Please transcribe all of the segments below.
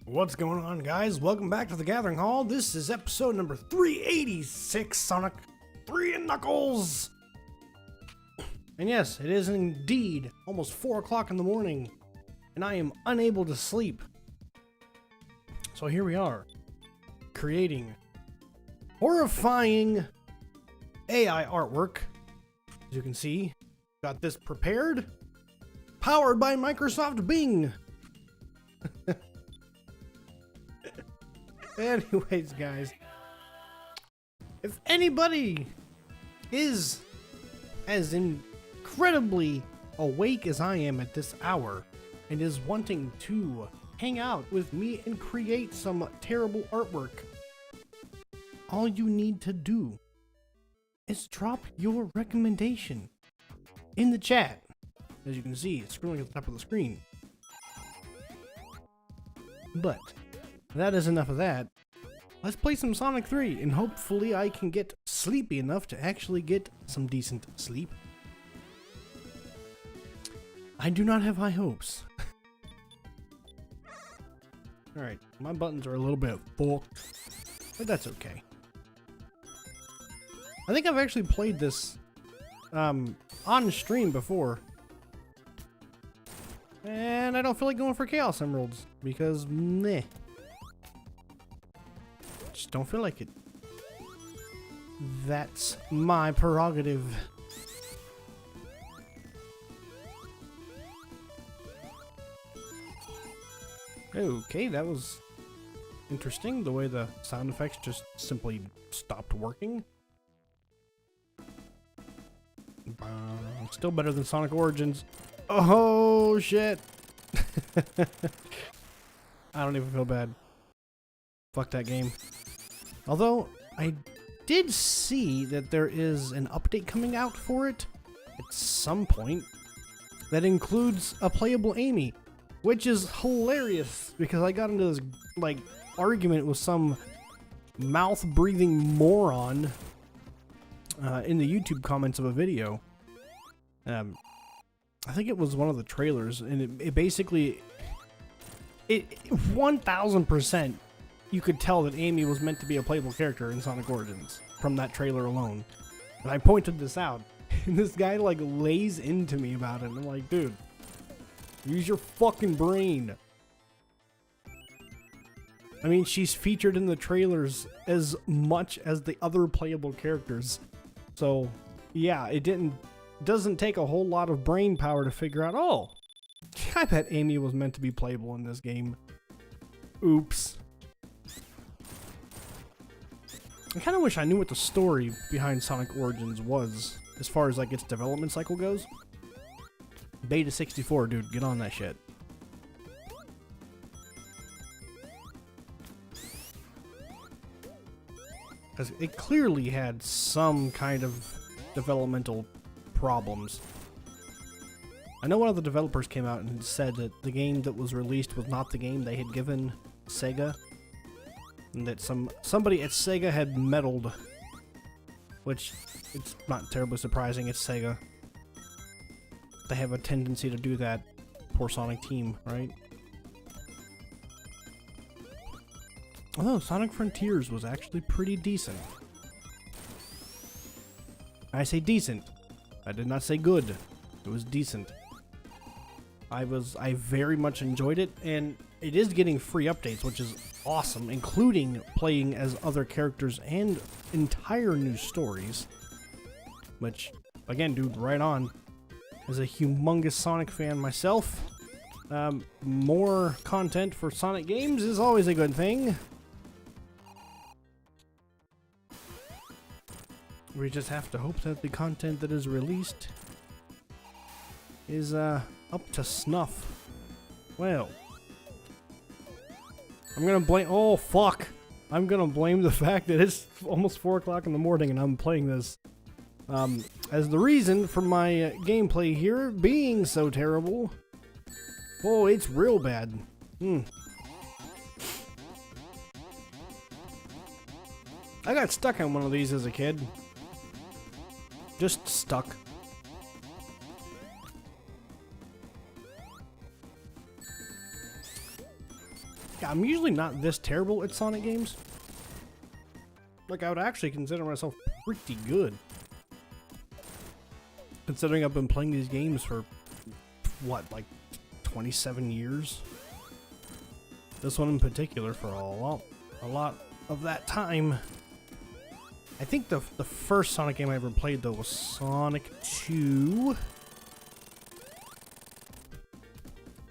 What's going on, guys? Welcome back to the Gathering Hall. This is episode number 386, Sonic 3 and Knuckles. And yes, it is indeed almost 4 o'clock in the morning, and I am unable to sleep. So here we are, creating horrifying AI artwork. As you can see, got this prepared, powered by Microsoft Bing. Anyways, guys, if anybody is as incredibly awake as I am at this hour and is wanting to hang out with me and create some terrible artwork, all you need to do is drop your recommendation in the chat. As you can see, it's scrolling at the top of the screen. But that is enough of that. Let's play some Sonic 3, and hopefully I can get sleepy enough to actually get some decent sleep. I do not have high hopes. Alright, my buttons are a little bit full, but that's okay. I think I've actually played this on stream before. And I don't feel like going for Chaos Emeralds, because meh. Just don't feel like it. That's my prerogative. Okay, that was interesting, the way the sound effects just simply stopped working. Still better than Sonic Origins. Oh shit. I don't even feel bad. Fuck that game. Although, I did see that there is an update coming out for it at some point that includes a playable Amy, which is hilarious because I got into this like argument with some mouth-breathing moron in the YouTube comments of a video. I think it was one of the trailers, and it basically 1000% you could tell that Amy was meant to be a playable character in Sonic Origins from that trailer alone. And I pointed this out, and this guy like lays into me about it, and I'm like, dude, use your fucking brain. I mean, she's featured in the trailers as much as the other playable characters. So, yeah, doesn't take a whole lot of brain power to figure out, oh, I bet Amy was meant to be playable in this game. Oops. I kind of wish I knew what the story behind Sonic Origins was, as far as like its development cycle goes. Beta 64, dude, get on that shit. Because it clearly had some kind of developmental problems. I know one of the developers came out and said that the game that was released was not the game they had given Sega, and that somebody at Sega had meddled, which it's not terribly surprising. It's Sega. They have a tendency to do that. Poor Sonic team, right? Although Sonic Frontiers was actually pretty decent. I say decent. I did not say good. It was decent. I very much enjoyed it, and it is getting free updates, which is awesome, including playing as other characters and entire new stories. Which, again, dude, right on. As a humongous Sonic fan myself, more content for Sonic games is always a good thing. We just have to hope that the content that is released is up to snuff. Well, I'm gonna blame. Oh fuck! I'm gonna blame the fact that it's almost 4 o'clock in the morning and I'm playing this as the reason for my gameplay here being so terrible. Oh, it's real bad. I got stuck on one of these as a kid. Just stuck. Yeah, I'm usually not this terrible at Sonic games. Like, I would actually consider myself pretty good. Considering I've been playing these games for, what, like 27 years? This one in particular for a lot of that time. I think the first Sonic game I ever played, though, was Sonic 2.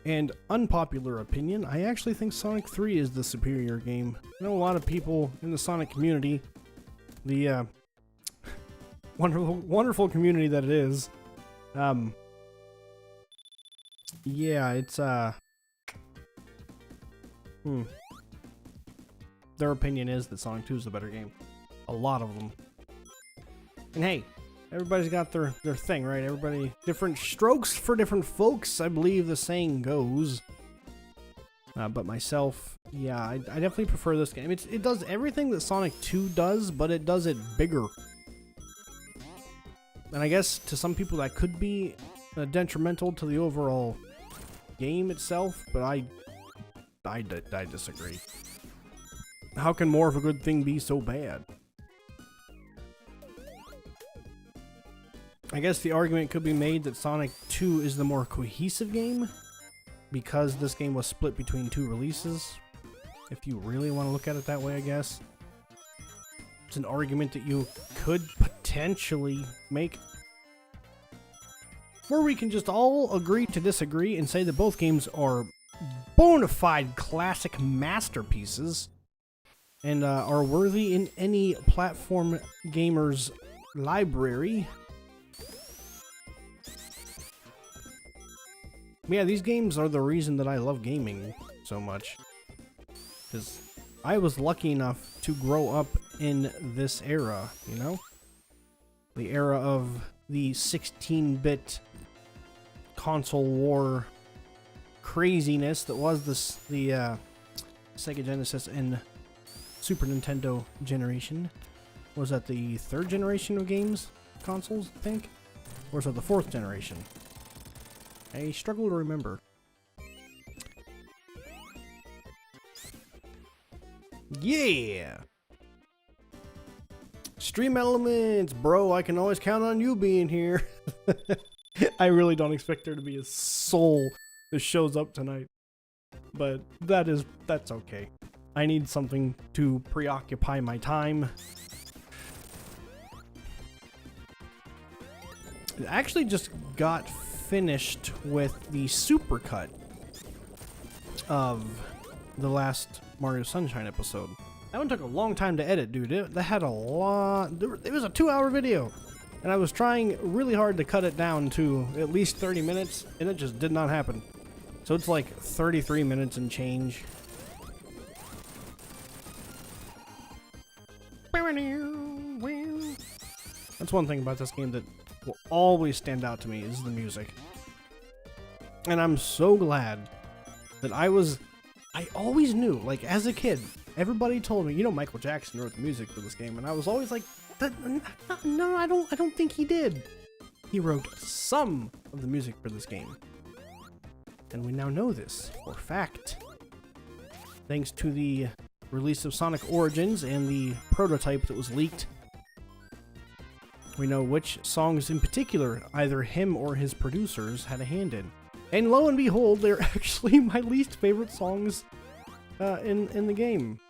And unpopular opinion, I actually think Sonic 3 is the superior game. I know a lot of people in the Sonic community, the wonderful community that it is. Yeah, it's their opinion is that Sonic 2 is the better game. A lot of them. And hey, everybody's got their thing, right? Everybody, different strokes for different folks, I believe the saying goes. But myself, yeah, I definitely prefer this game. It does everything that Sonic 2 does, but it does it bigger. And I guess to some people that could be detrimental to the overall game itself, but I disagree. How can more of a good thing be so bad? I guess the argument could be made that Sonic 2 is the more cohesive game because this game was split between 2 releases. If you really want to look at it that way, I guess. It's an argument that you could potentially make. Or we can just all agree to disagree and say that both games are bona fide classic masterpieces and are worthy in any platform gamer's library. Yeah, these games are the reason that I love gaming so much. Because I was lucky enough to grow up in this era, you know? The era of the 16-bit console war craziness that was the Sega Genesis and Super Nintendo generation. Was that the 3rd generation of games consoles, I think? Or was that the 4th generation? I struggle to remember. Yeah! Stream elements, bro. I can always count on you being here. I really don't expect there to be a soul that shows up tonight. But that's okay. I need something to preoccupy my time. I actually just got finished with the supercut of the last Mario Sunshine episode. That one took a long time to edit, dude. That had a lot. It was a 2-hour video, and I was trying really hard to cut it down to at least 30 minutes, and it just did not happen. So it's like 33 minutes and change. That's one thing about this game that will always stand out to me is the music. And I'm so glad that I always knew, like as a kid, everybody told me, you know, Michael Jackson wrote the music for this game, and I was always like, no, I don't think he did. He wrote some of the music for this game. And we now know this for a fact. Thanks to the release of Sonic Origins and the prototype that was leaked We know which songs in particular either him or his producers had a hand in. And lo and behold, they're actually my least favorite songs in the game.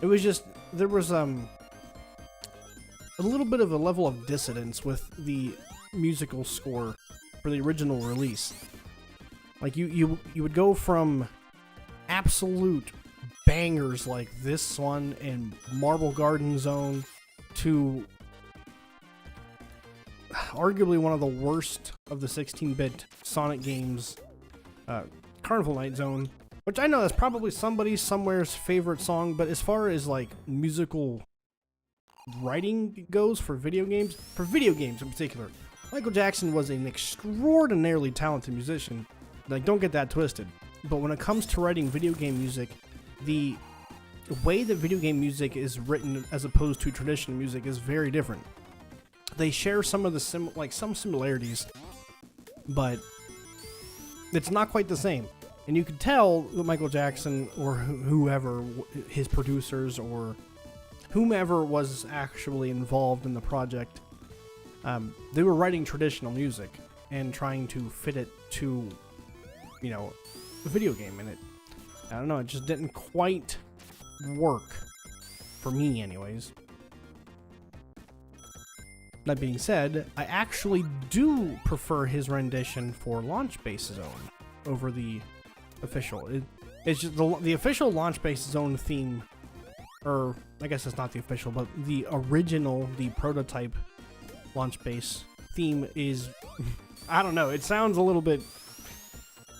It was just, there was a little bit of a level of dissonance with the musical score for the original release. Like you would go from absolute bangers like this one and Marble Garden Zone to arguably one of the worst of the 16-bit Sonic games, Carnival Night Zone, which I know that's probably somebody somewhere's favorite song, but as far as like musical writing goes for video games in particular, Michael Jackson was an extraordinarily talented musician. Like, don't get that twisted. But when it comes to writing video game music, the way that video game music is written as opposed to traditional music is very different. They share some of the some similarities, but it's not quite the same. And you could tell that Michael Jackson or whoever, his producers or whomever was actually involved in the project, they were writing traditional music and trying to fit it to, you know, a video game. And I don't know, it just didn't quite work for me anyways. That being said, I actually do prefer his rendition for Launch Base Zone over the official. It's just the official Launch Base Zone theme, or I guess it's not the official, but the original, the prototype Launch Base theme is, I don't know, it sounds a little bit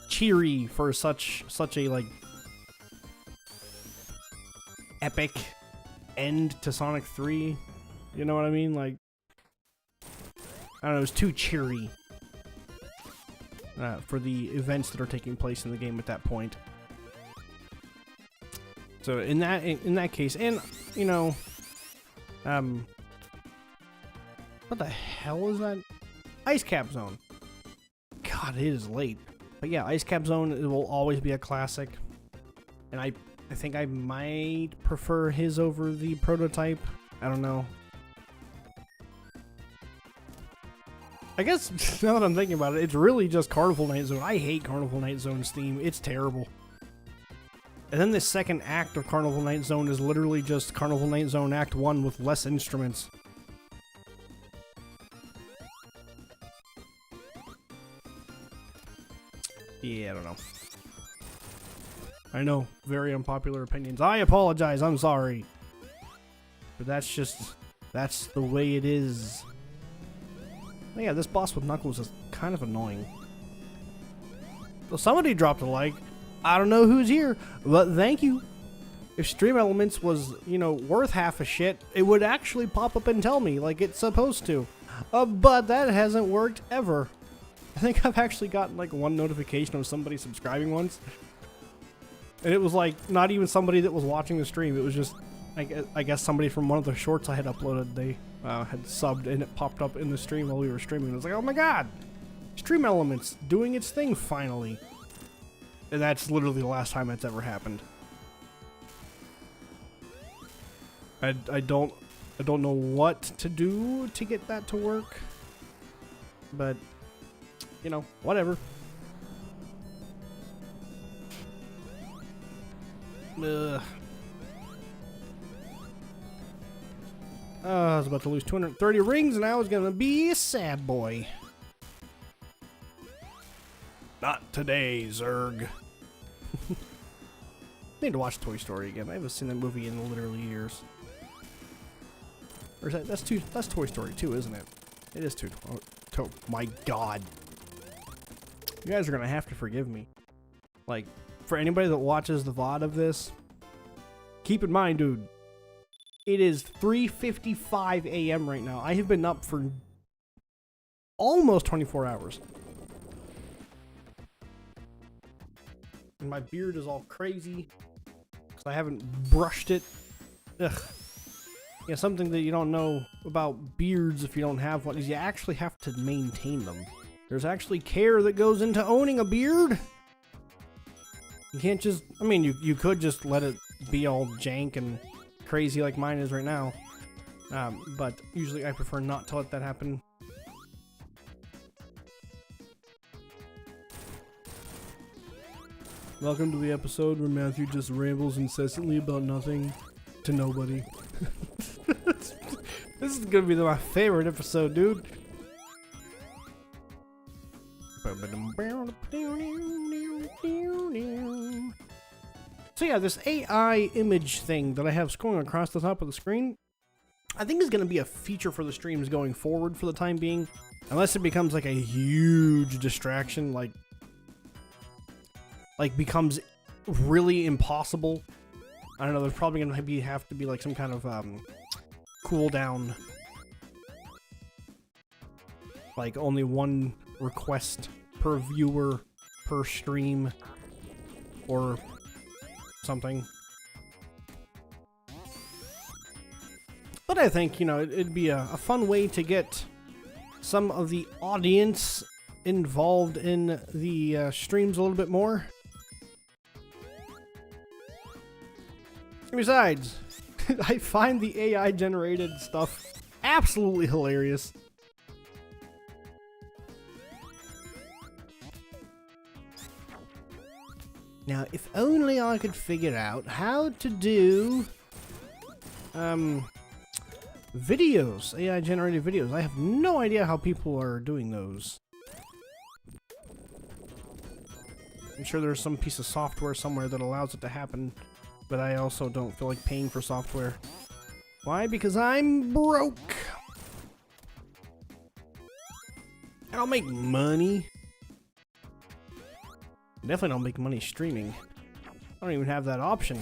cheery for such a like epic end to Sonic 3. You know what I mean? Like, I don't know, it was too cheery for the events that are taking place in the game at that point. So in that case, and you know, what the hell is that? Ice Cap Zone. God, it is late. But yeah, Ice Cap Zone, it will always be a classic. And I think I might prefer his over the prototype. I don't know. I guess now that I'm thinking about it, it's really just Carnival Night Zone. I hate Carnival Night Zone's theme. It's terrible. And then the second act of Carnival Night Zone is literally just Carnival Night Zone Act 1 with less instruments. Yeah, I don't know. I know, very unpopular opinions. I apologize, I'm sorry. But that's the way it is. Oh yeah, this boss with Knuckles is kind of annoying. Well, somebody dropped a like. I don't know who's here, but thank you. If Stream Elements was, you know, worth half a shit, it would actually pop up and tell me like it's supposed to. But that hasn't worked ever. I think I've actually gotten like one notification of somebody subscribing once. And it was like not even somebody that was watching the stream. It was just, I guess somebody from one of the shorts I had uploaded. They had subbed and it popped up in the stream while we were streaming. I was like, oh my god, Stream Elements doing its thing finally. And that's literally the last time that's ever happened. I don't know what to do to get that to work. But, you know, whatever. I was about to lose 230 rings and I was gonna be a sad boy. Not today, Zerg. Need to watch Toy Story again. I haven't seen that movie in literally years. Or is that's Toy Story 2, isn't it? It is 2. Oh my god. You guys are gonna have to forgive me. Like, for anybody that watches the VOD of this, keep in mind, dude, it is 3:55 a.m. right now. I have been up for almost 24 hours. And my beard is all crazy because I haven't brushed it. Ugh. Yeah, something that you don't know about beards if you don't have one is you actually have to maintain them. There's actually care that goes into owning a beard. You can't just, I mean, you could just let it be all jank and crazy like mine is right now. But usually I prefer not to let that happen. Welcome to the episode where Matthew just rambles incessantly about nothing to nobody. This is gonna be my favorite episode, dude. So yeah, this AI image thing that I have scrolling across the top of the screen, I think is going to be a feature for the streams going forward for the time being, unless it becomes like a huge distraction, like becomes really impossible. I don't know, there's probably going to have to be like some kind of cooldown, like only one request per viewer per stream or something. But I think, you know, it'd be a fun way to get some of the audience involved in the streams a little bit more. Besides, I find the AI generated stuff absolutely hilarious. Now, if only I could figure out how to do videos, AI generated videos. I have no idea how people are doing those. I'm sure there's some piece of software somewhere that allows it to happen, but I also don't feel like paying for software. Why? Because I'm broke. I don't make money. Definitely don't make money streaming. I don't even have that option.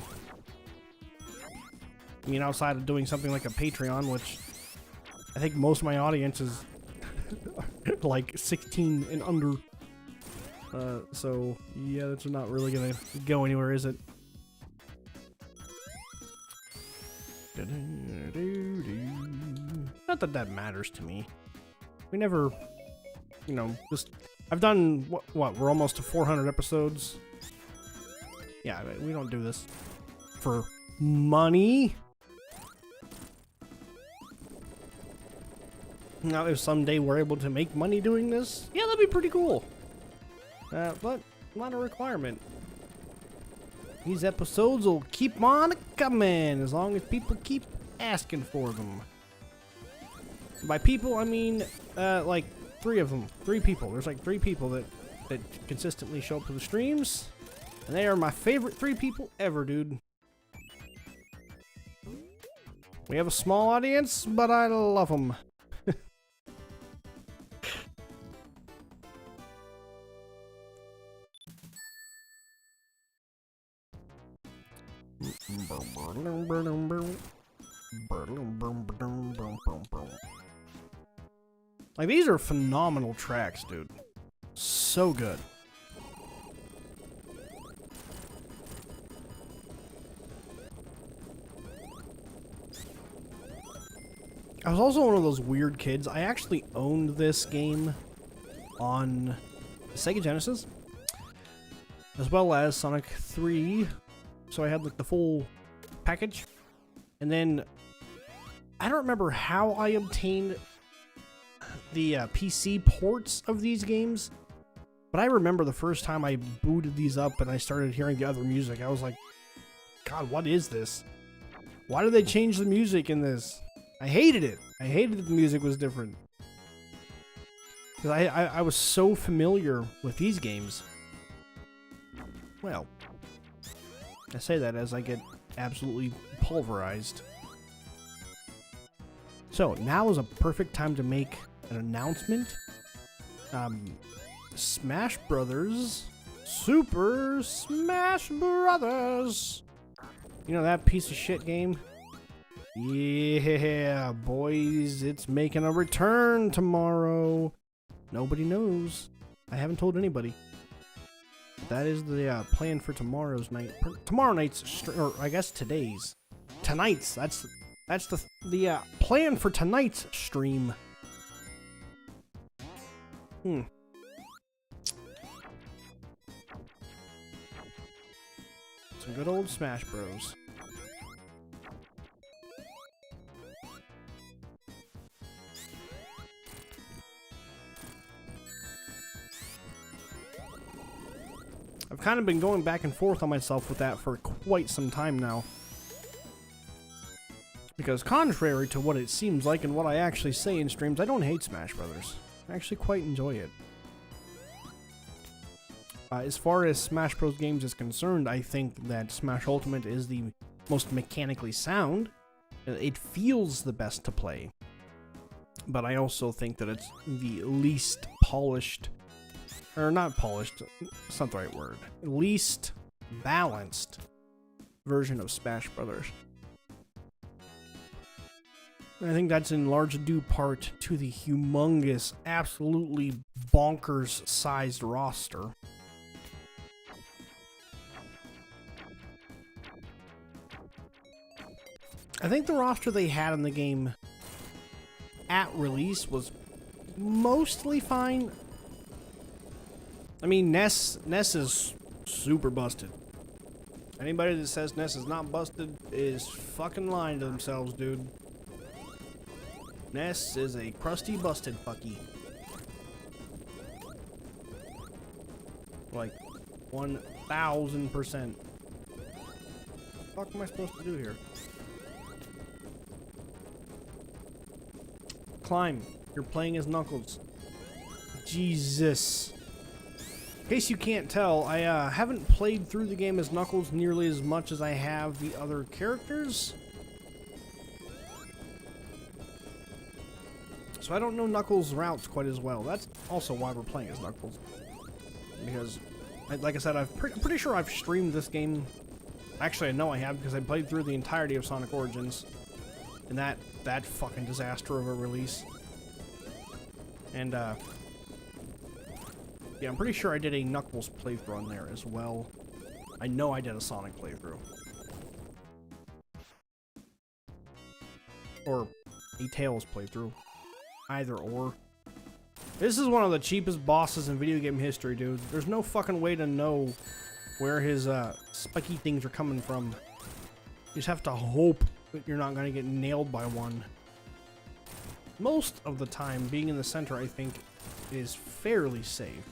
I mean, outside of doing something like a Patreon, which I think most of my audience is like 16 and under. So, yeah, that's not really gonna go anywhere, is it? Not that that matters to me. We never, you know, just... I've done, what, we're almost to 400 episodes. Yeah, we don't do this for money. Now, if someday we're able to make money doing this, yeah, that'd be pretty cool. But not a requirement. These episodes will keep on coming as long as people keep asking for them. By people, I mean, like, 3 of them. 3 people. There's like 3 people that consistently show up to the streams. And they are my favorite 3 people ever, dude. We have a small audience, but I love them. Like, these are phenomenal tracks, dude. So good. I was also one of those weird kids. I actually owned this game on Sega Genesis, as well as Sonic 3. So I had like the full package. And then I don't remember how I obtained the PC ports of these games, but I remember the first time I booted these up and I started hearing the other music, I was like, God, what is this? Why did they change the music in this? I hated it. I hated that the music was different. Because I was so familiar with these games. Well, I say that as I get absolutely pulverized. So, now is a perfect time to make an announcement. Smash Brothers, Super Smash Brothers. You know that piece of shit game? Yeah, boys, it's making a return tomorrow. Nobody knows. I haven't told anybody. That is the plan for tomorrow's night. Tomorrow night's, or I guess today's. Tonight's. That's the plan for tonight's stream. Some good old Smash Bros. I've kind of been going back and forth on myself with that for quite some time now. Because contrary to what it seems like and what I actually say in streams, I don't hate Smash Brothers. I actually quite enjoy it. As far as Smash Bros. Games is concerned, I think that Smash Ultimate is the most mechanically sound. It feels the best to play. But I also think that it's the least polished, or not polished, it's not the right word, least balanced version of Smash Brothers. And I think that's in large due part to the humongous, absolutely bonkers sized roster. I think the roster they had in the game at release was mostly fine. I mean, Ness is super busted. Anybody that says Ness is not busted is fucking lying to themselves, dude. Ness is a crusty busted fucky. Like, 1000%. What the fuck am I supposed to do here? Climb. You're playing as Knuckles. Jesus. In case you can't tell, I haven't played through the game as Knuckles nearly as much as I have the other characters. So I don't know Knuckles' routes quite as well. That's also why we're playing as Knuckles. Because, like I said, I'm pretty sure I've streamed this game. Actually, I know I have because I played through the entirety of Sonic Origins. And that fucking disaster of a release. And, yeah, I'm pretty sure I did a Knuckles playthrough on there as well. I know I did a Sonic playthrough. Or a Tails playthrough. Either or. This is one of the cheapest bosses in video game history, dude. There's no fucking way to know where his, spiky things are coming from. You just have to hope that you're not going to get nailed by one. Most of the time, being in the center, I think, is fairly safe.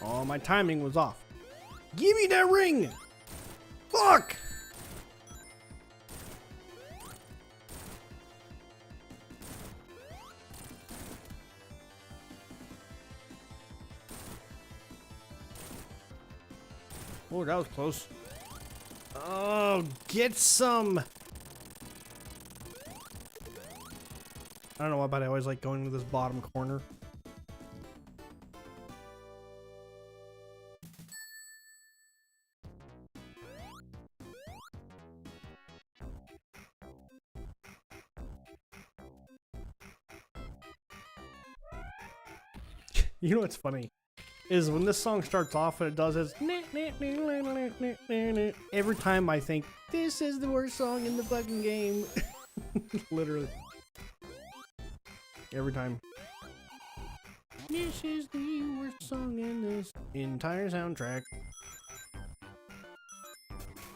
Oh, my timing was off. Give me that ring! Fuck! Oh, that was close. Oh, get some! I don't know why, but I always like going to this bottom corner. You know what's funny? Is when this song starts off and it does this, every time I think, this is the worst song in the fucking game. Literally. Every time. This is the worst song in this entire soundtrack.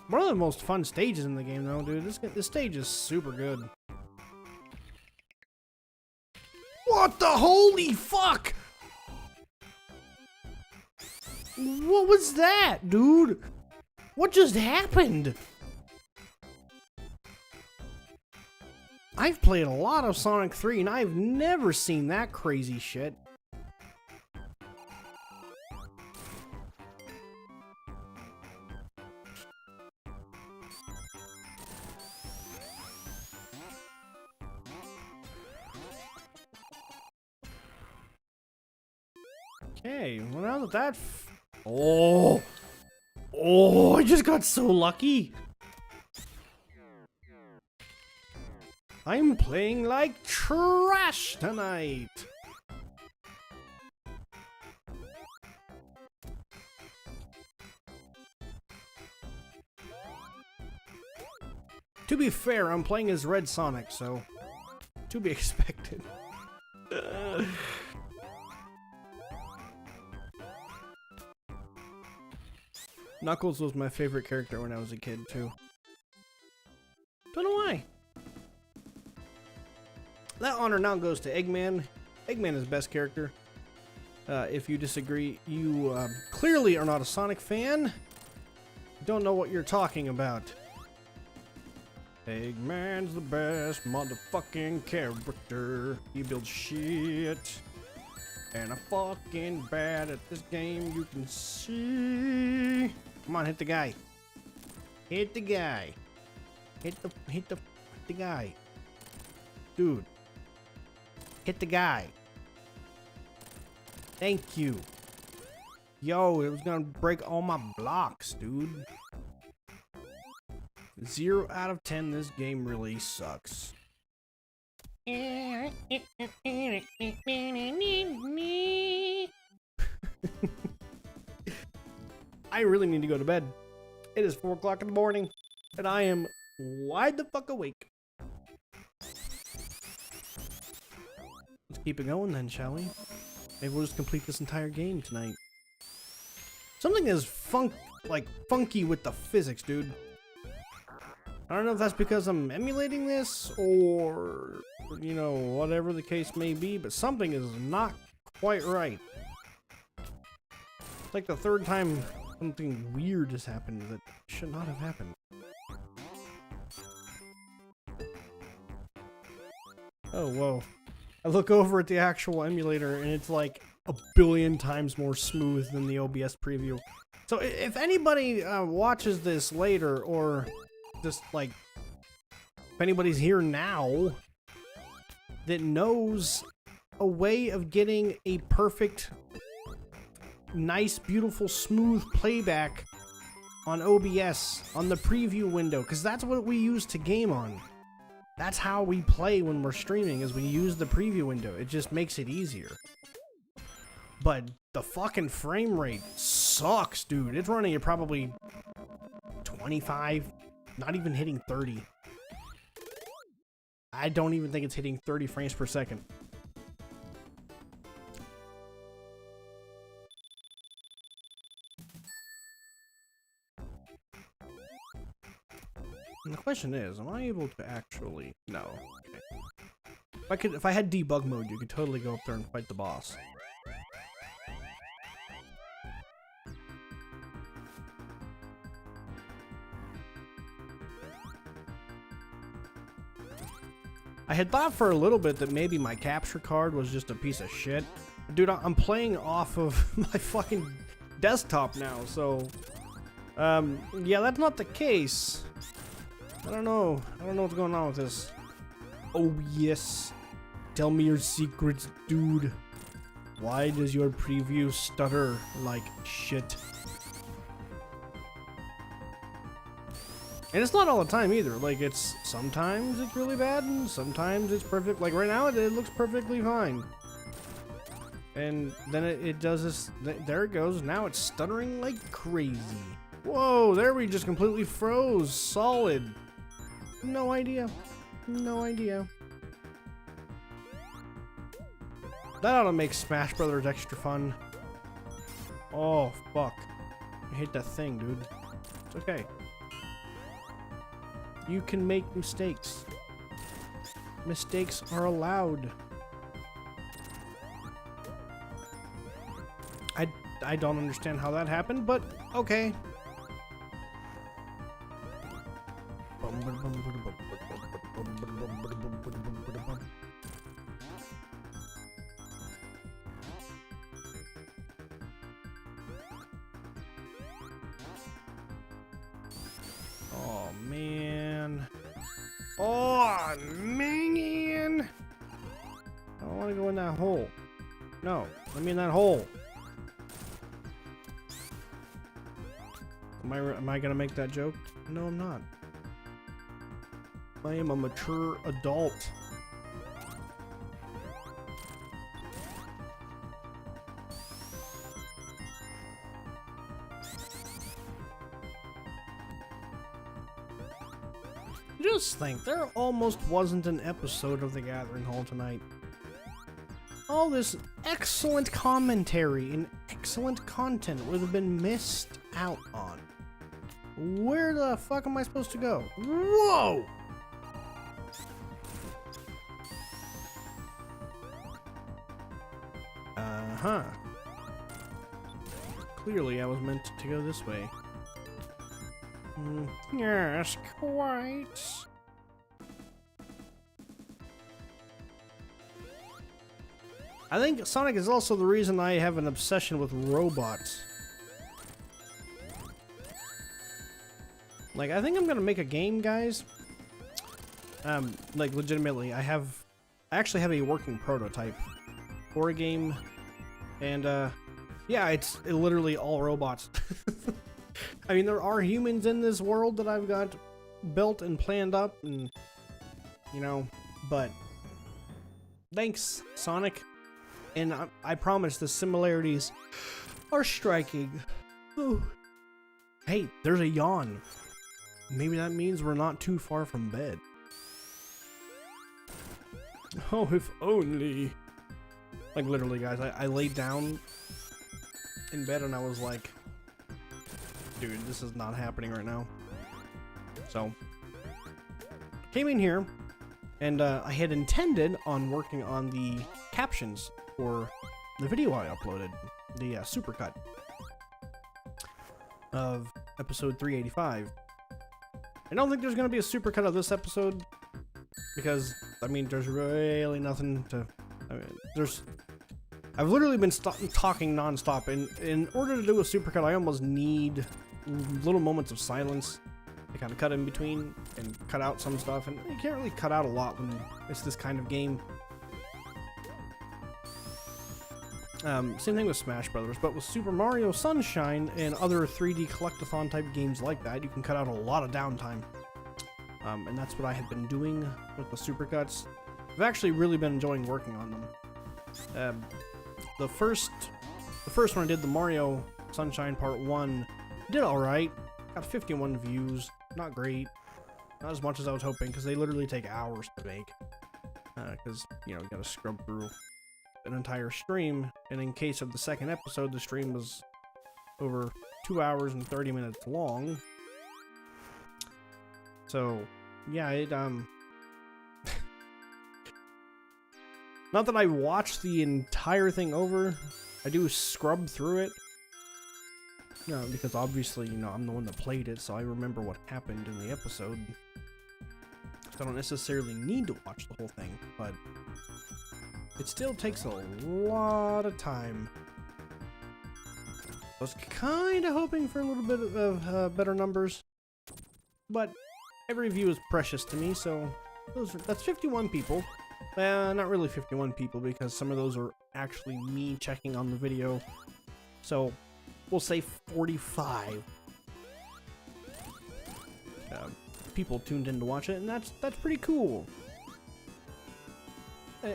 One of the most fun stages in the game though, dude. This stage is super good. What the holy fuck? What was that, dude? What just happened? I've played a lot of Sonic 3 and I've never seen that crazy shit. Okay, well now that oh, I just got so lucky. I'm playing like trash tonight. To be fair, I'm playing as Red Sonic, so to be expected. Knuckles was my favorite character when I was a kid, too. Don't know why. That honor now goes to Eggman. Eggman is the best character. If you disagree, you clearly are not a Sonic fan. Don't know what you're talking about. Eggman's the best motherfucking character. He builds shit. And I'm fucking bad at this game, you can see. Come on, hit the guy. Hit the guy. Hit the guy. Dude. Hit the guy. Thank you. Yo, it was gonna break all my blocks, dude. 0 out of 10, this game really sucks. I really need to go to bed. It is 4 o'clock in the morning, and I am wide the fuck awake. Let's keep it going then, shall we? Maybe we'll just complete this entire game tonight. Something is funky with the physics, dude. I don't know if that's because I'm emulating this or, you know, whatever the case may be, but something is not quite right. It's like the third time something weird has happened that should not have happened. Oh, whoa. I look over at the actual emulator and it's like a billion times more smooth than the OBS preview. So if anybody watches this later, or just like, if anybody's here now that knows a way of getting a perfect, nice, beautiful, smooth playback on OBS, on the preview window, because that's what we use to game on. That's how we play when we're streaming, is we use the preview window. It just makes it easier. But the fucking frame rate sucks, dude. It's running at probably 25, not even hitting 30. I don't even think it's hitting 30 frames per second. And the question is, am I able to actually... No. Okay. If I had debug mode, you could totally go up there and fight the boss. I had thought for a little bit that maybe my capture card was just a piece of shit. Dude, I'm playing off of my fucking desktop now, so... yeah, that's not the case. I don't know what's going on with this. Oh, yes. Tell me your secrets, dude. Why does your preview stutter like shit? And it's not all the time either. Like, it's sometimes it's really bad and sometimes it's perfect. Like right now, it looks perfectly fine. And then it does this. There it goes. Now it's stuttering like crazy. Whoa, there we just completely froze. Solid. No idea. No idea. That ought to make Smash Brothers extra fun. Oh, fuck. I hate that thing, dude. It's okay. You can make mistakes. Mistakes are allowed. I don't understand how that happened, but okay. Oh man. Oh man. I don't want to go in that hole. No, let me in that hole. Am I gonna make that joke? No, I'm not. I am a mature adult. Just think, there almost wasn't an episode of The Gathering Hall tonight. All this excellent commentary and excellent content would have been missed out on. Where the fuck am I supposed to go? Whoa! Uh-huh. Clearly I was meant to go this way. Yes, quite. I think Sonic is also the reason I have an obsession with robots. Like, I think I'm gonna make a game, guys. Like, legitimately, I actually have a working prototype for a game, and yeah, it's literally all robots. I mean, there are humans in this world that I've got built and planned up, and you know, but thanks, Sonic. And I promise the similarities are striking. Ooh. Hey, there's a yawn. Maybe that means we're not too far from bed. Oh, if only. Like, literally, guys, I laid down in bed and I was like, dude, this is not happening right now. So, came in here, and I had intended on working on the captions for the video I uploaded, the supercut of episode 385. I don't think there's going to be a supercut of this episode, because, I mean, there's really nothing to... I mean, I've literally been talking non-stop, and in order to do a supercut, I almost need little moments of silence to kind of cut in between and cut out some stuff, and you can't really cut out a lot when it's this kind of game. Same thing with Smash Brothers, but with Super Mario Sunshine and other 3D collectathon type games like that, you can cut out a lot of downtime. And that's what I had been doing with the supercuts. I've actually really been enjoying working on them. The first one I did, the Mario Sunshine Part 1, did alright. Got 51 views. Not great. Not as much as I was hoping, because they literally take hours to make. Because, you know, you gotta scrub through an entire stream, and in case of the second episode, the stream was over 2 hours and 30 minutes long. So, yeah, it, not that I watched the entire thing over, I do scrub through it. You know, because obviously, you know, I'm the one that played it, so I remember what happened in the episode. So I don't necessarily need to watch the whole thing, but it still takes a lot of time. I was kind of hoping for a little bit of better numbers, but every view is precious to me, so that's 51 people. Not really 51 people, because some of those are actually me checking on the video. So we'll say 45 people tuned in to watch it, and that's pretty cool.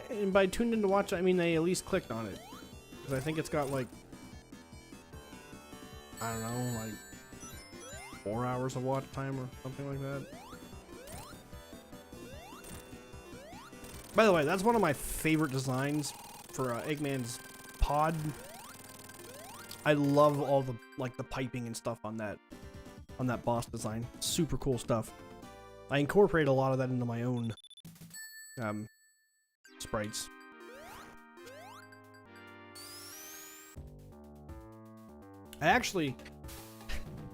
And by tuned in to watch, I mean they at least clicked on it, because I think it's got like, I don't know, like 4 hours of watch time or something like that. By the way, that's one of my favorite designs for Eggman's pod. I love all the the piping and stuff on that boss design. Super cool stuff. I incorporate a lot of that into my own sprites. I actually,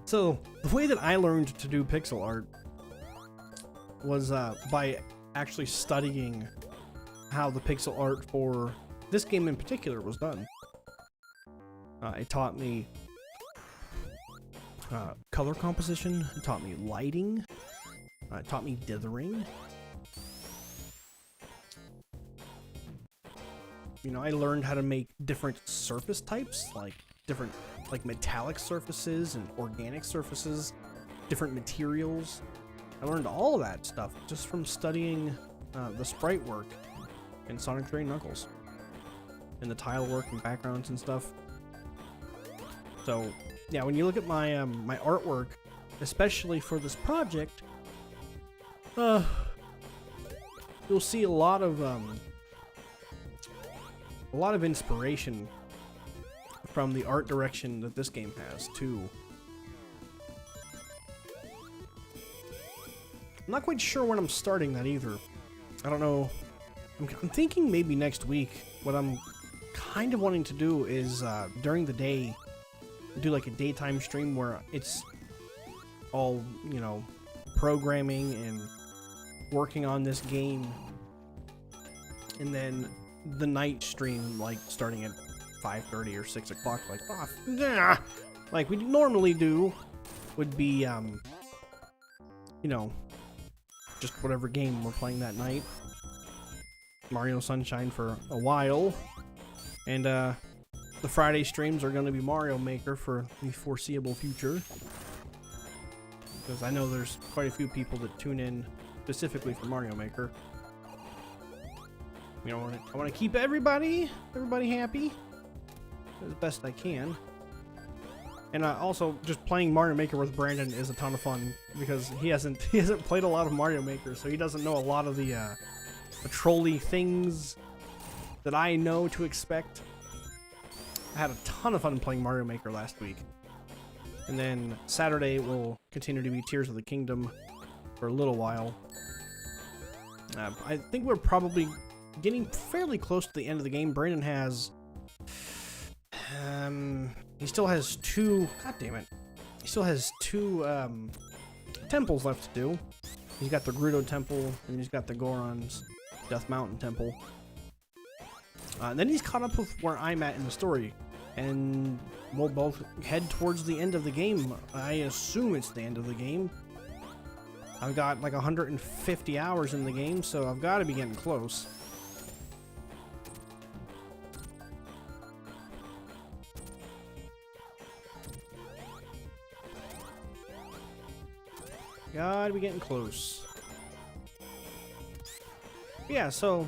so the way that I learned to do pixel art was by actually studying how the pixel art for this game in particular was done. It taught me color composition, it taught me lighting, it taught me dithering. You know, I learned how to make different surface types, like different metallic surfaces and organic surfaces, different materials. I learned all of that stuff just from studying the sprite work in Sonic 3 and Knuckles, and the tile work and backgrounds and stuff. So yeah, when you look at my my artwork, especially for this project, You'll see a lot of inspiration from the art direction that this game has too. I'm not quite sure when I'm starting that either. I don't know. I'm thinking maybe next week. What I'm kind of wanting to do is during the day, do like a daytime stream where it's all, you know, programming and working on this game, and then the night stream, like starting at 5:30 or 6 o'clock, like we normally do, would be you know, just whatever game we're playing that night. Mario Sunshine for a while, and the Friday streams are going to be Mario Maker for the foreseeable future, because I know there's quite a few people that tune in specifically for Mario Maker. You know, I want to keep everybody happy as best I can. And also, just playing Mario Maker with Brandon is a ton of fun, because he hasn't played a lot of Mario Maker, so he doesn't know a lot of the trolley things that I know to expect. I had a ton of fun playing Mario Maker last week. And then Saturday will continue to be Tears of the Kingdom for a little while. I think we're probably getting fairly close to the end of the game. Brandon has... he still has two... God damn it. He still has two temples left to do. He's got the Gerudo Temple, and he's got the Goron's Death Mountain Temple. And then he's caught up with where I'm at in the story. And we'll both head towards the end of the game. I assume it's the end of the game. I've got like 150 hours in the game, so I've got to be getting close. Gotta be getting close. Yeah, so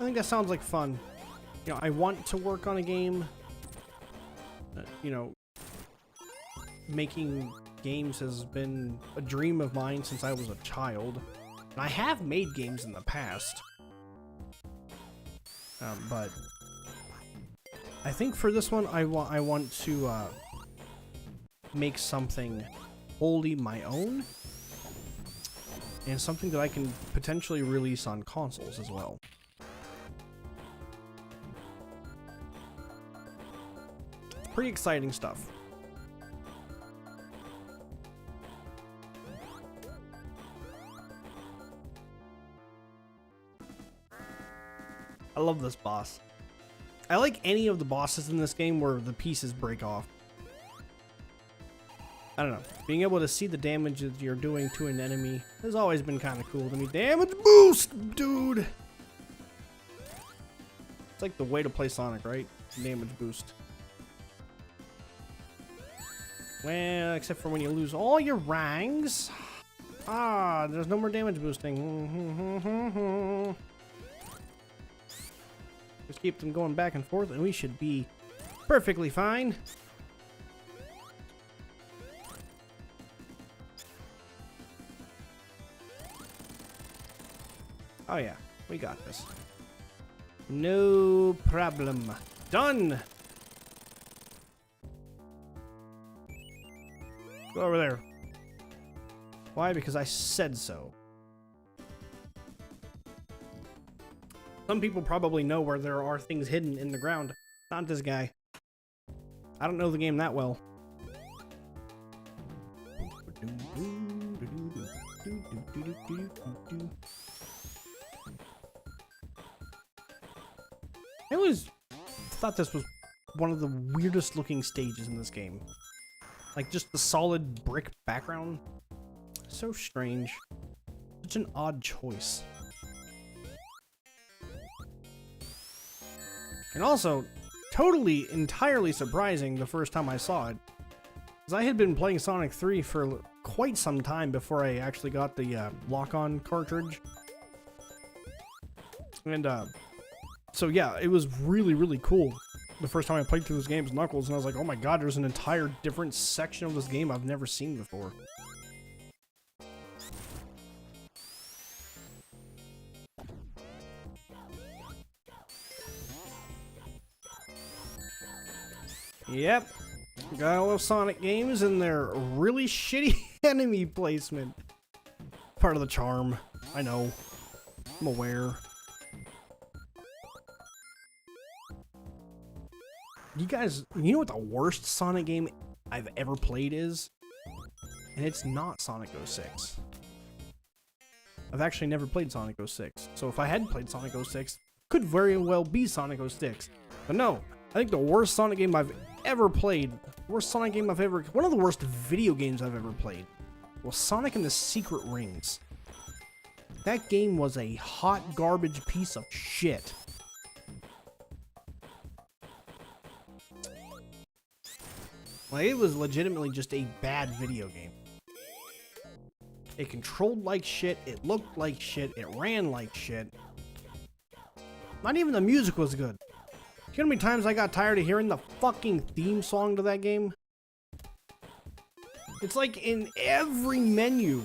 I think that sounds like fun. You know, I want to work on a game. You know, making games has been a dream of mine since I was a child. And I have made games in the past. But I think for this one, I want to make something wholly my own. And something that I can potentially release on consoles as well. Pretty exciting stuff. I love this boss. I like any of the bosses in this game where the pieces break off. I don't know. Being able to see the damage that you're doing to an enemy has always been kind of cool to me. Damage boost, dude! It's like the way to play Sonic, right? Damage boost. Well, except for when you lose all your rangs. Ah, there's no more damage boosting. Just keep them going back and forth, and we should be perfectly fine. Oh yeah, we got this. No problem. Done! Go over there. Why? Because I said so. Some people probably know where there are things hidden in the ground. Not this guy. I don't know the game that well. I always thought this was one of the weirdest looking stages in this game. Like just the solid brick background. So strange. Such an odd choice. And also, totally, entirely surprising the first time I saw it. Because I had been playing Sonic 3 for quite some time before I actually got the lock-on cartridge. And so yeah, it was really, really cool. The first time I played through this game was Knuckles, and I was like, oh my god, there's an entire different section of this game I've never seen before. Yep. Gotta love Sonic games and their really shitty enemy placement. Part of the charm. I know. I'm aware. You guys, you know what the worst Sonic game I've ever played is? And it's not Sonic 06. I've actually never played Sonic 06. So if I had played Sonic 06, could very well be Sonic 06. But no, I think the worst Sonic game I've ever played, one of the worst video games I've ever played, was Sonic and the Secret Rings. That game was a hot garbage piece of shit. Like, it was legitimately just a bad video game. It controlled like shit, it looked like shit, it ran like shit. Not even the music was good. You know how many times I got tired of hearing the fucking theme song to that game? It's like in every menu.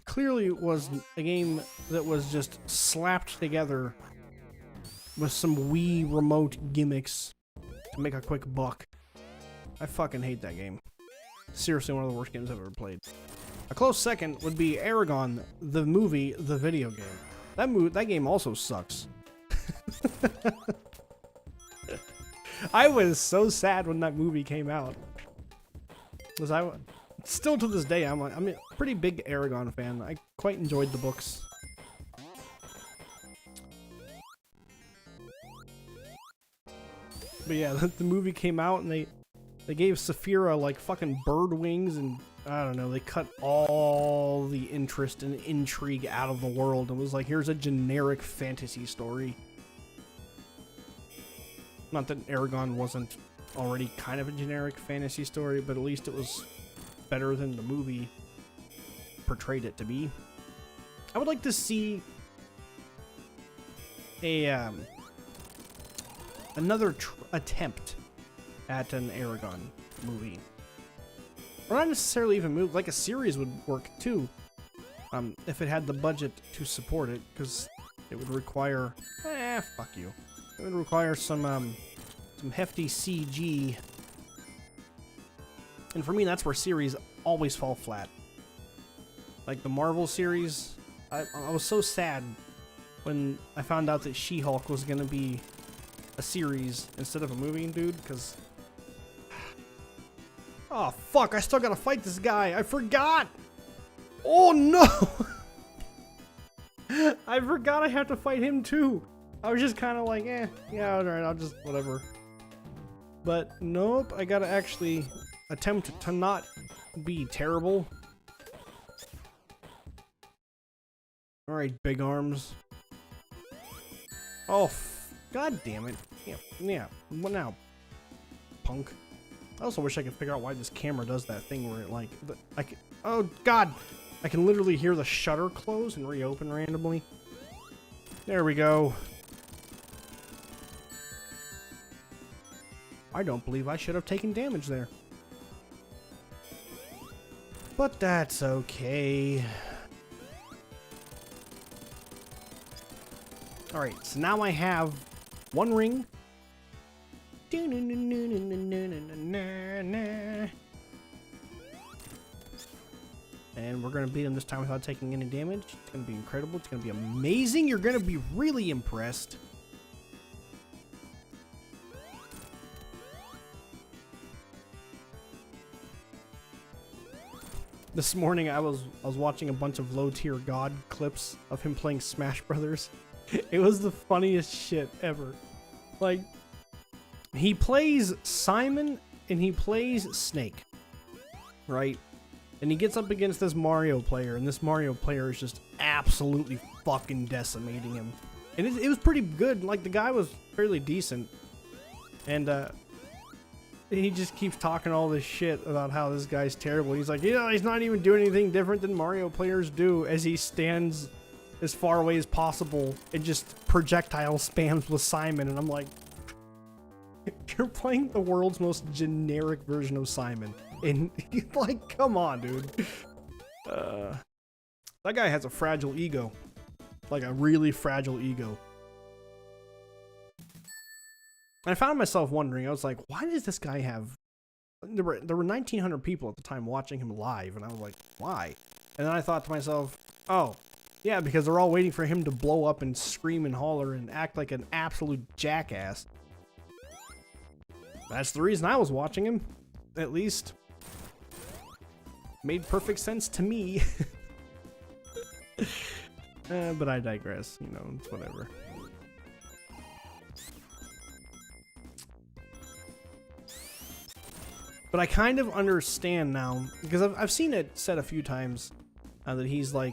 Clearly it was a game that was just slapped together with some Wii remote gimmicks to make a quick buck. I fucking hate that game. Seriously, one of the worst games I've ever played. A close second would be Aragon, the movie, the video game. That game also sucks. I was so sad when that movie came out. Because still to this day, I'm a pretty big Aragon fan. I quite enjoyed the books. But yeah, the movie came out and they gave Saphira like fucking bird wings, and I don't know, they cut all the interest and intrigue out of the world and was like, here's a generic fantasy story. Not that Aragon wasn't already kind of a generic fantasy story, but at least it was better than the movie portrayed it to be. I would like to see a another attempt at an Aragon movie. Or not necessarily even movie, like a series would work too, if it had the budget to support it, because it would require, fuck you. It would require some hefty CG. And for me, that's where series always fall flat. Like the Marvel series, I was so sad when I found out that She-Hulk was gonna be a series instead of a movie, dude, because... Oh, fuck, I still gotta fight this guy. I forgot! Oh, no! I forgot I have to fight him, too. I was just kind of like, yeah, alright, I'll just, whatever. But, nope, I gotta actually attempt to not be terrible. Alright, big arms. Oh, god damn it. Yeah, what now, punk? I also wish I could figure out why this camera does that thing where it, like, oh god! I can literally hear the shutter close and reopen randomly. There we go. I don't believe I should have taken damage there. But that's okay. Alright, so now I have one ring. And we're gonna beat him this time without taking any damage. It's gonna be incredible. It's gonna be amazing. You're gonna be really impressed. This morning I was watching a bunch of low tier god clips of him playing Smash Brothers. It was the funniest shit ever. Like, he plays Simon and he plays Snake, right? And he gets up against this Mario player, and this Mario player is just absolutely fucking decimating him. And it was pretty good. Like, the guy was fairly decent. And he just keeps talking all this shit about how this guy's terrible. He's like, he's not even doing anything different than Mario players do, as he stands as far away as possible and just projectile spams with Simon. And I'm like, you're playing the world's most generic version of Simon. And like, come on, dude. That guy has a fragile ego. Like a really fragile ego. I found myself wondering, I was like, why does this guy have... There were 1,900 people at the time watching him live, and I was like, why? And then I thought to myself, oh, yeah, because they're all waiting for him to blow up and scream and holler and act like an absolute jackass. That's the reason I was watching him, at least. Made perfect sense to me. But I digress, you know, it's whatever. But I kind of understand now, because I've seen it said a few times that he's like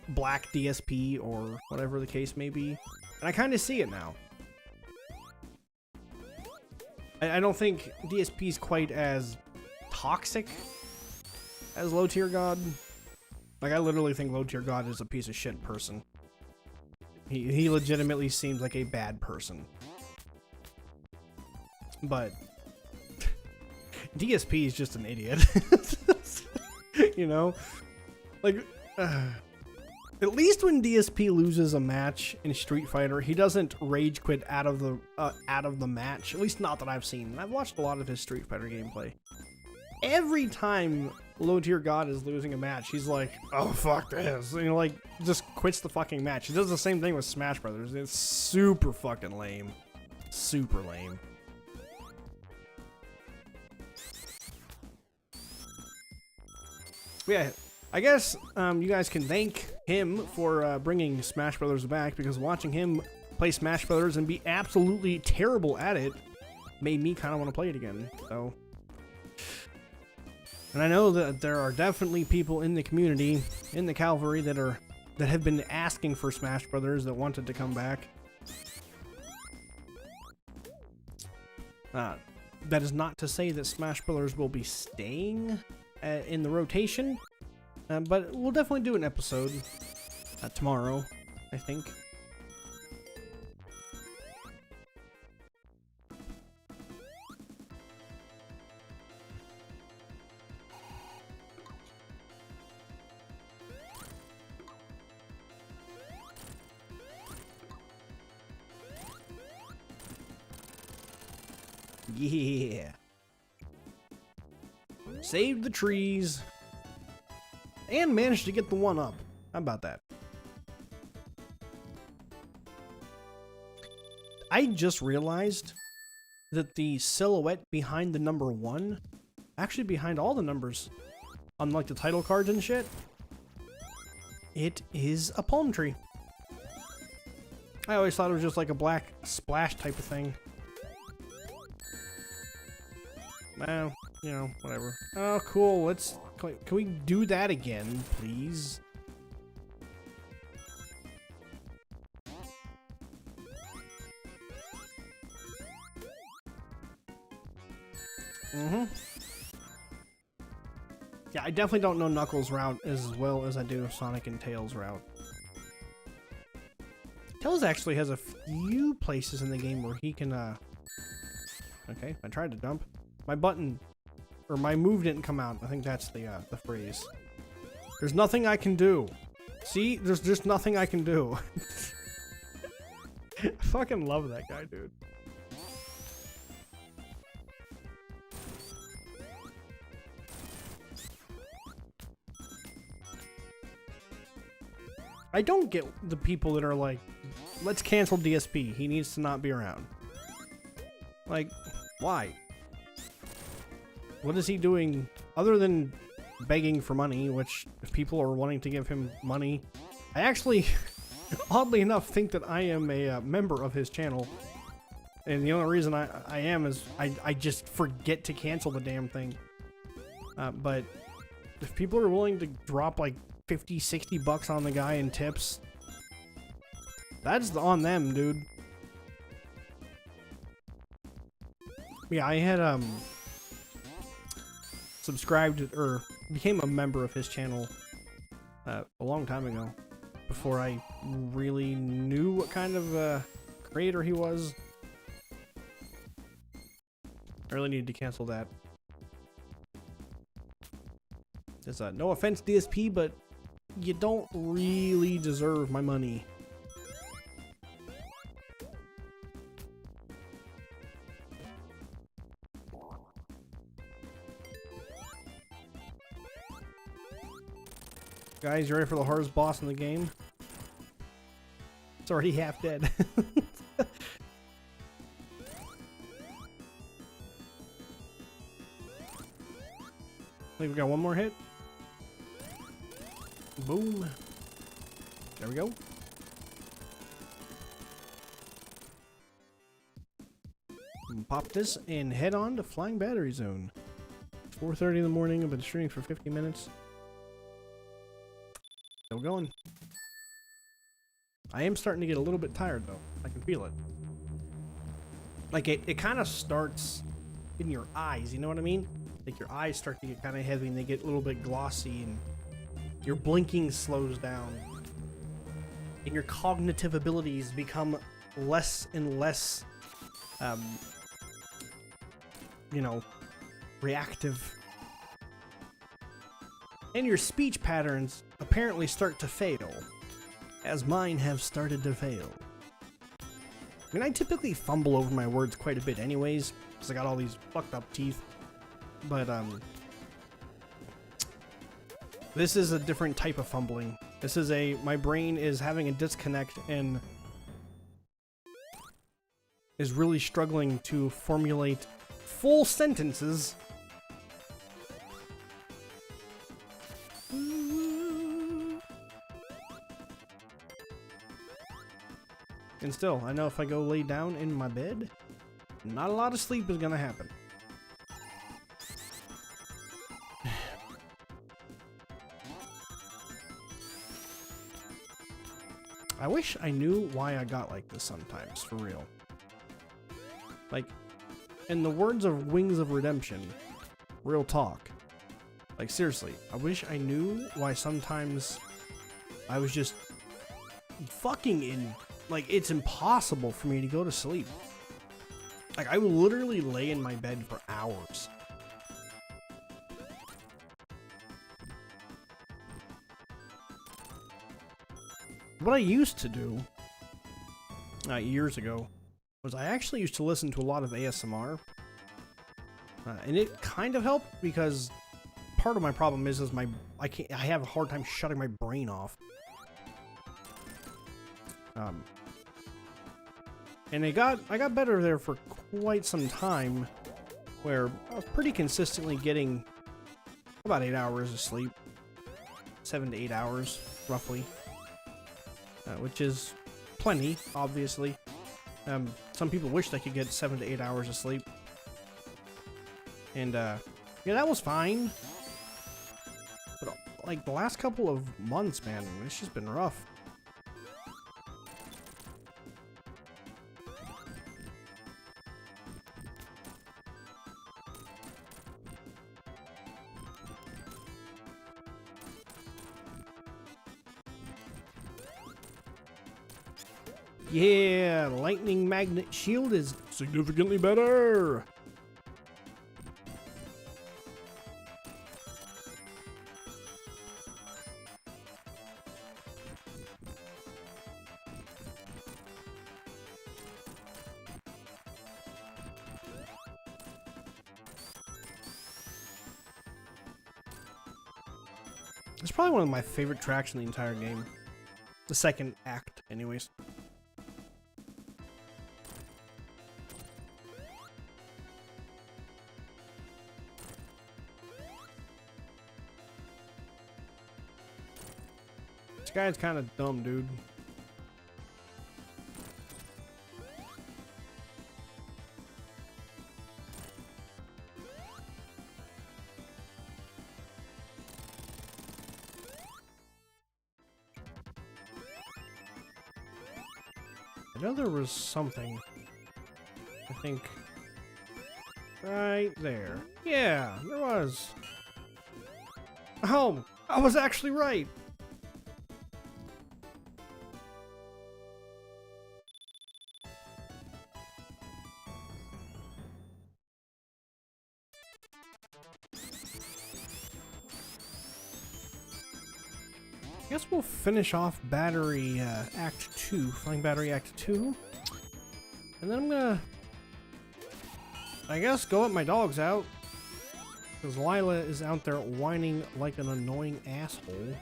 black DSP or whatever the case may be. And I kind of see it now. I don't think DSP is quite as toxic as Low Tier God. Like, I literally think Low Tier God is a piece of shit person. He legitimately seems like a bad person. But DSP is just an idiot. You know? Like, at least when DSP loses a match in Street Fighter, he doesn't rage quit out of the match. At least not that I've seen. I've watched a lot of his Street Fighter gameplay. Every time Low Tier God is losing a match, he's like, oh, fuck this. And, like, just quits the fucking match. He does the same thing with Smash Brothers. It's super fucking lame. Super lame. Yeah, I guess you guys can thank him for bringing Smash Brothers back, because watching him play Smash Brothers and be absolutely terrible at it made me kind of want to play it again. So, and I know that there are definitely people in the community, in the Calvary, that have been asking for Smash Brothers, that wanted to come back. That is not to say that Smash Brothers will be staying in the rotation, but we'll definitely do an episode tomorrow, I think. Yeah. Saved the trees. And managed to get the one up. How about that? I just realized that the silhouette behind the number 1, actually behind all the numbers, on like the title cards and shit, it is a palm tree. I always thought it was just like a black splash type of thing. Well, you know, whatever. Oh, cool. Can we do that again, please? Yeah, I definitely don't know Knuckles' route as well as I do Sonic and Tails' route. Tails actually has a few places in the game where he can, Okay, I tried to dump. My button, or my move didn't come out. I think that's the phrase. There's nothing I can do. See? There's just nothing I can do. I fucking love that guy, dude. I don't get the people that are like, let's cancel DSP. He needs to not be around. Like, why? What is he doing other than begging for money, which if people are wanting to give him money, I actually, oddly enough, think that I am a member of his channel. And the only reason I am is I just forget to cancel the damn thing. But if people are willing to drop like 50, 60 bucks on the guy in tips, that's on them, dude. Yeah, I had subscribed or became a member of his channel a long time ago, before I really knew what kind of creator he was. I really needed to cancel that. It's no offense, DSP, but you don't really deserve my money. Guys, you ready for the hardest boss in the game? It's already half dead. I think we got one more hit. Boom. There we go. Pop this and head on to Flying Battery Zone. 4:30 in the morning. I've been streaming for 50 minutes. Still going. I am starting to get a little bit tired though. I can feel it. Like it kind of starts in your eyes, you know what I mean? Like your eyes start to get kind of heavy and they get a little bit glossy and your blinking slows down. And your cognitive abilities become less and less, you know, reactive. And your speech patterns apparently start to fail, as mine have started to fail. I mean, I typically fumble over my words quite a bit anyways, because I got all these fucked up teeth. But, this is a different type of fumbling. This is my brain is having a disconnect and is really struggling to formulate full sentences. And still, I know if I go lay down in my bed, not a lot of sleep is gonna happen. I wish I knew why I got like this sometimes, for real. Like, in the words of Wings of Redemption, real talk. Like, seriously, I wish I knew why sometimes I was just fucking in... Like, it's impossible for me to go to sleep. Like, I would literally lay in my bed for hours. What I used to do, years ago, was I actually used to listen to a lot of ASMR. And it kind of helped because part of my problem is I have a hard time shutting my brain off. And I got better there for quite some time, where I was pretty consistently getting about 8 hours of sleep. 7 to 8 hours, roughly. Which is plenty, obviously. Some people wish they could get 7 to 8 hours of sleep. And, yeah, that was fine. But, like, the last couple of months, man, it's just been rough. Yeah, lightning magnet shield is significantly better. It's probably one of my favorite tracks in the entire game. The second act, anyways. This guy's kind of dumb, dude. I know there was something. I think right there. Yeah, there was. Oh, I was actually right. I guess we'll finish off Battery Act 2, Flying Battery Act 2. And then I'm gonna, I guess, go let my dogs out. Because Lila is out there whining like an annoying asshole.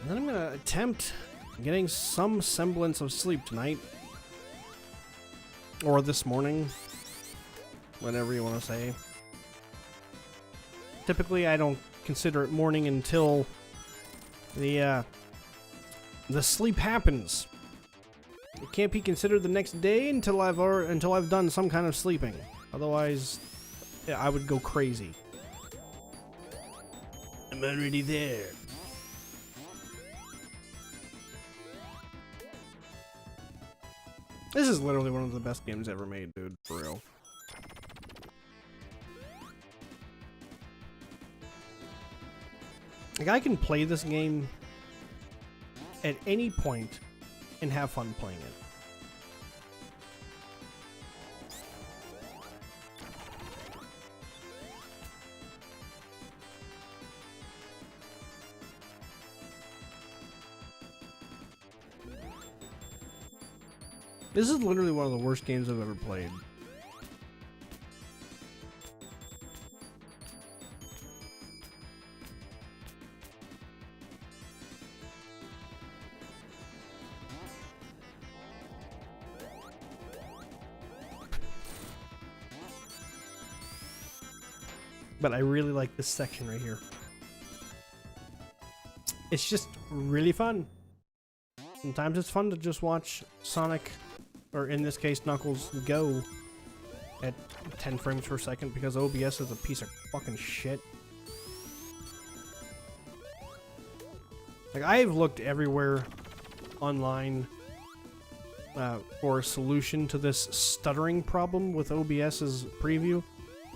And then I'm gonna attempt getting some semblance of sleep tonight. Or this morning. Whatever you want to say. Typically, I don't consider it morning until the sleep happens. It can't be considered the next day until I've done some kind of sleeping. Otherwise, yeah, I would go crazy. I'm already there. This is literally one of the best games ever made, dude. For real. Like, I can play this game at any point and have fun playing it. This is literally one of the worst games I've ever played. But I really like this section right here. It's just really fun. Sometimes it's fun to just watch Sonic, or in this case Knuckles, go at 10 frames per second because OBS is a piece of fucking shit. Like, I've looked everywhere online for a solution to this stuttering problem with OBS's preview,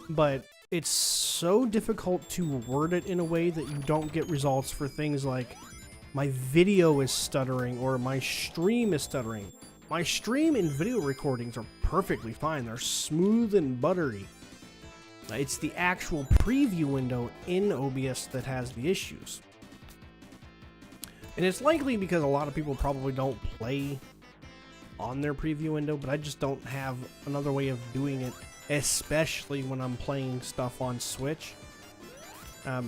but it's so difficult to word it in a way that you don't get results for things like my video is stuttering or my stream is stuttering. My stream and video recordings are perfectly fine. They're smooth and buttery. It's the actual preview window in OBS that has the issues. And it's likely because a lot of people probably don't play on their preview window, but I just don't have another way of doing it, especially when I'm playing stuff on Switch. I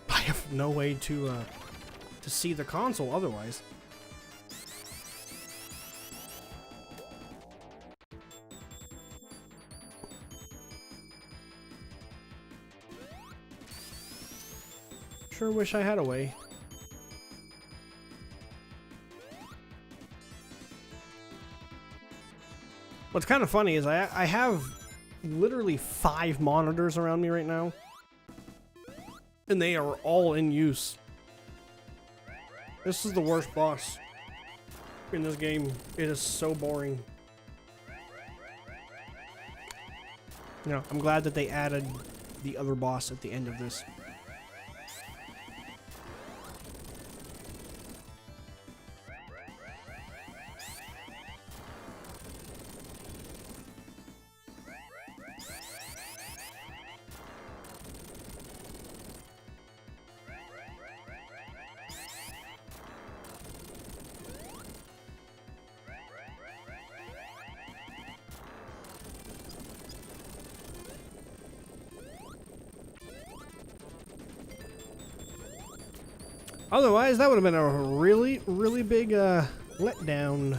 have no way to see the console otherwise. Sure wish I had a way. What's kind of funny is I have literally 5 monitors around me right now, and they are all in use. This is the worst boss in this game. It is so boring. You know, I'm glad that they added the other boss at the end of this. Otherwise, that would have been a really, really big letdown.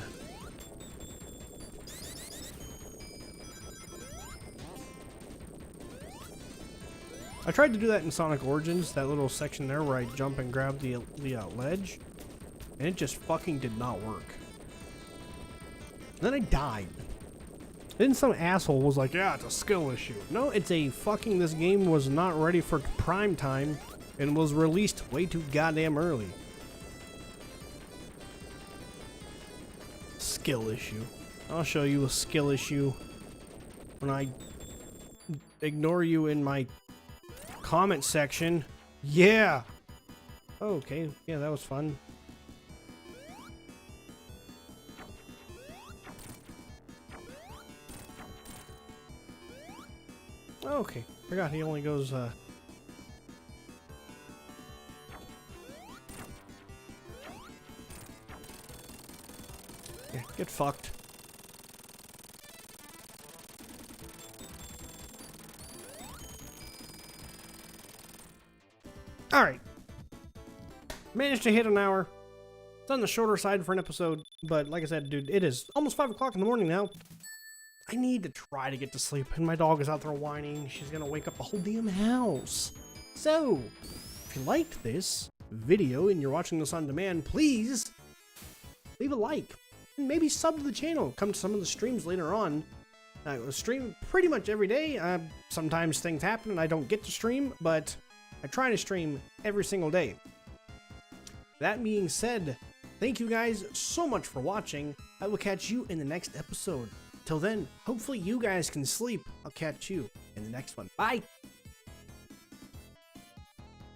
I tried to do that in Sonic Origins, that little section there where I jump and grab the ledge, and it just fucking did not work. Then I died. Then some asshole was like, yeah, it's a skill issue. No, it's a fucking, this game was not ready for prime time and was released way too goddamn early. Skill issue. I'll show you a skill issue when I ignore you in my comment section. Yeah! Okay, yeah, that was fun. Okay, forgot he only goes, yeah, get fucked. Alright. Managed to hit an hour. It's on the shorter side for an episode, but like I said, dude, it is almost 5 o'clock in the morning now. I need to try to get to sleep, and my dog is out there whining. She's gonna wake up the whole damn house. So, if you liked this video and you're watching this on demand, please leave a like and maybe sub to the channel. Come to some of the streams later on. I stream pretty much every day. Sometimes things happen and I don't get to stream, but I try to stream every single day. That being said, thank you guys so much for watching. I will catch you in the next episode. Till then, hopefully you guys can sleep. I'll catch you in the next one. Bye!